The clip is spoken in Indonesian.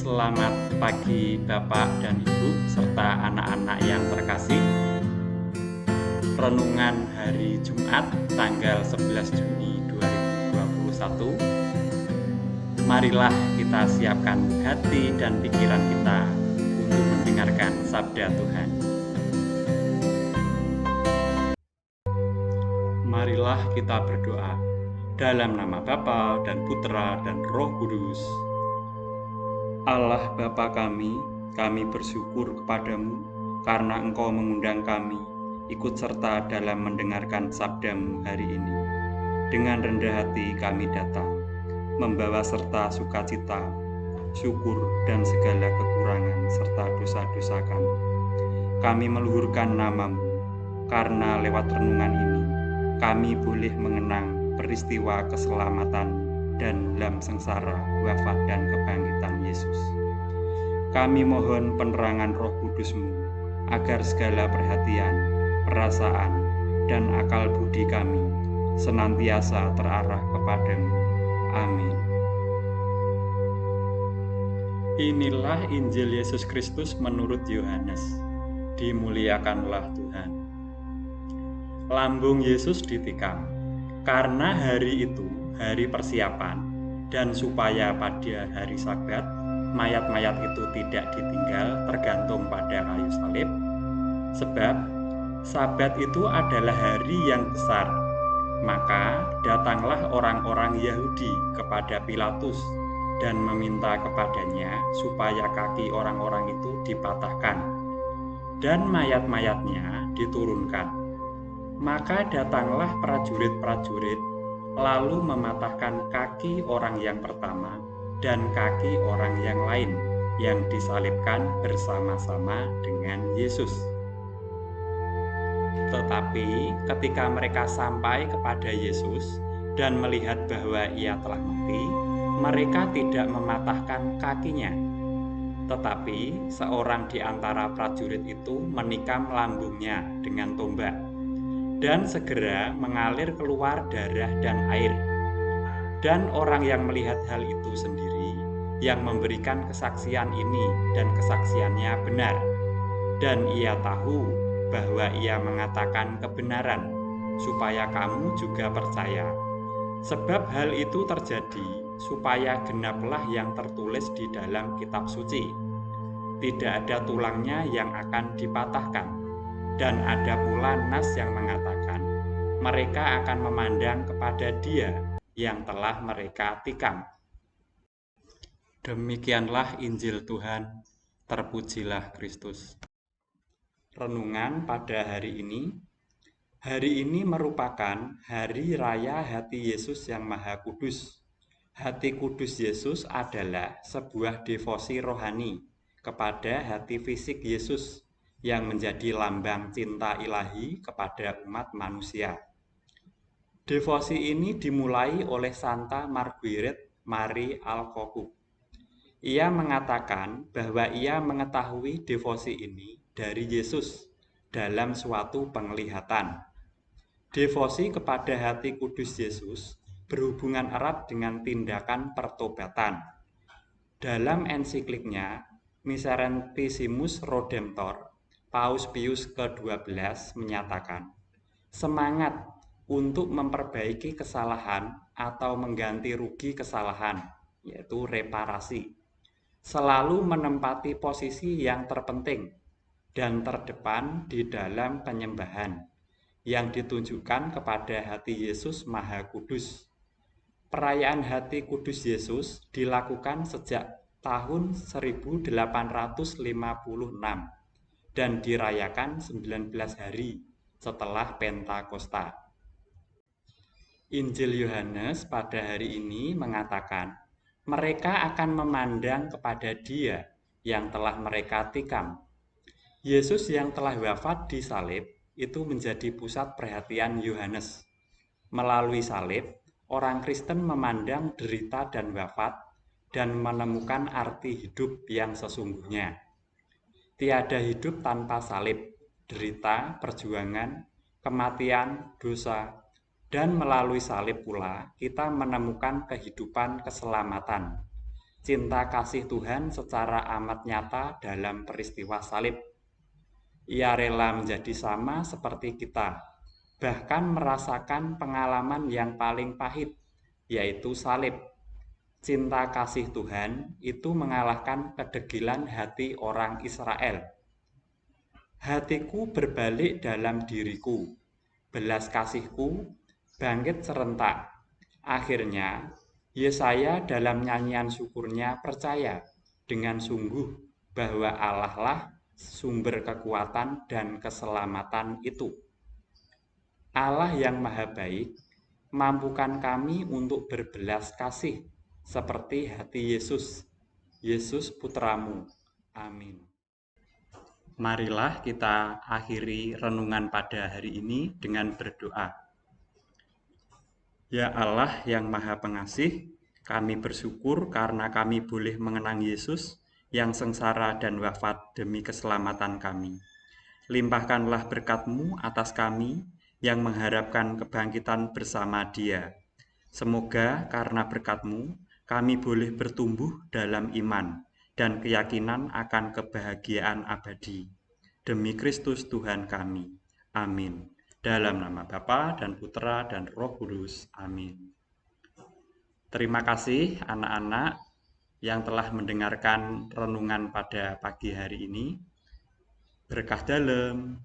Selamat pagi Bapak dan Ibu serta anak-anak yang terkasih. Renungan hari Jumat tanggal 11 Juni 2021. Marilah kita siapkan hati dan pikiran kita untuk mendengarkan sabda Tuhan. Marilah kita berdoa dalam nama Bapa dan Putra dan Roh Kudus. Allah Bapa kami bersyukur kepadamu karena Engkau mengundang kami ikut serta dalam mendengarkan sabda-Mu hari ini. Dengan rendah hati kami datang, membawa serta sukacita, syukur, dan segala kekurangan serta dosa-dosa kami. Kami meluhurkan nama-Mu, karena lewat renungan ini, kami boleh mengenang peristiwa keselamatan dan dalam sengsara, wafat dan kebangkitan Yesus. Kami mohon penerangan Roh Kudus-Mu agar segala perhatian, perasaan, dan akal budi kami senantiasa terarah kepadamu. Amin. Inilah Injil Yesus Kristus menurut Yohanes. Dimuliakanlah Tuhan. Lambung Yesus ditikam karena hari itu hari persiapan, dan supaya pada hari Sabat mayat-mayat itu tidak ditinggal tergantung pada kayu salib. Sebab Sabat itu adalah hari yang besar. Maka datanglah orang-orang Yahudi kepada Pilatus dan meminta kepadanya supaya kaki orang-orang itu dipatahkan dan mayat-mayatnya diturunkan. Maka datanglah prajurit-prajurit lalu mematahkan kaki orang yang pertama dan kaki orang yang lain yang disalibkan bersama-sama dengan Yesus. Tetapi ketika mereka sampai kepada Yesus dan melihat bahwa ia telah mati, mereka tidak mematahkan kakinya. Tetapi seorang di antara prajurit itu menikam lambungnya dengan tombak, dan segera mengalir keluar darah dan air. Dan orang yang melihat hal itu sendiri, yang memberikan kesaksian ini, dan kesaksiannya benar. Dan ia tahu bahwa ia mengatakan kebenaran, supaya kamu juga percaya. Sebab hal itu terjadi, supaya genaplah yang tertulis di dalam kitab suci. Tidak ada tulangnya yang akan dipatahkan. Dan ada pula nas yang mengatakan, mereka akan memandang kepada Dia yang telah mereka tikam. Demikianlah Injil Tuhan, terpujilah Kristus. Renungan pada hari ini merupakan hari raya hati Yesus yang Maha Kudus. Hati kudus Yesus adalah sebuah devosi rohani kepada hati fisik Yesus yang menjadi lambang cinta ilahi kepada umat manusia. Devosi ini dimulai oleh Santa Marguerite Marie Alacoque. Ia mengatakan bahwa ia mengetahui devosi ini dari Yesus dalam suatu penglihatan. Devosi kepada hati kudus Yesus berhubungan erat dengan tindakan pertobatan. Dalam ensikliknya Miserentissimus Redemptor, Paus Pius ke-12 menyatakan, semangat untuk memperbaiki kesalahan atau mengganti rugi kesalahan, yaitu reparasi, selalu menempati posisi yang terpenting dan terdepan di dalam penyembahan yang ditunjukkan kepada hati Yesus Maha Kudus. Perayaan hati kudus Yesus dilakukan sejak tahun 1856 dan dirayakan 19 hari setelah Pentakosta. Injil Yohanes pada hari ini mengatakan, mereka akan memandang kepada Dia yang telah mereka tikam. Yesus yang telah wafat di salib itu menjadi pusat perhatian Yohanes. Melalui salib, orang Kristen memandang derita dan wafat dan menemukan arti hidup yang sesungguhnya. Tiada hidup tanpa salib, derita, perjuangan, kematian, dosa, dan melalui salib pula kita menemukan kehidupan keselamatan. cinta kasih Tuhan secara amat nyata dalam peristiwa salib. Ia rela menjadi sama seperti kita, bahkan merasakan pengalaman yang paling pahit, yaitu salib. Cinta kasih Tuhan itu mengalahkan kedegilan hati orang Israel. Hatiku berbalik dalam diriku, belas kasihku bangkit serentak. Akhirnya, Yesaya dalam nyanyian syukurnya percaya dengan sungguh bahwa Allah lah sumber kekuatan dan keselamatan itu. Allah yang maha baik, mampukan kami untuk berbelas kasih seperti hati Yesus, Yesus putramu. Amin. Marilah kita akhiri renungan pada hari ini dengan berdoa. Ya Allah yang Maha Pengasih, kami bersyukur karena kami boleh mengenang Yesus yang sengsara dan wafat demi keselamatan kami. Limpahkanlah berkat-Mu atas kami yang mengharapkan kebangkitan bersama Dia. Semoga karena berkat-Mu, kami boleh bertumbuh dalam iman dan keyakinan akan kebahagiaan abadi. Demi Kristus Tuhan kami. Amin. Dalam nama Bapa dan Putra dan Roh Kudus. Amin. Terima kasih anak-anak yang telah mendengarkan renungan pada pagi hari ini. Berkah dalam.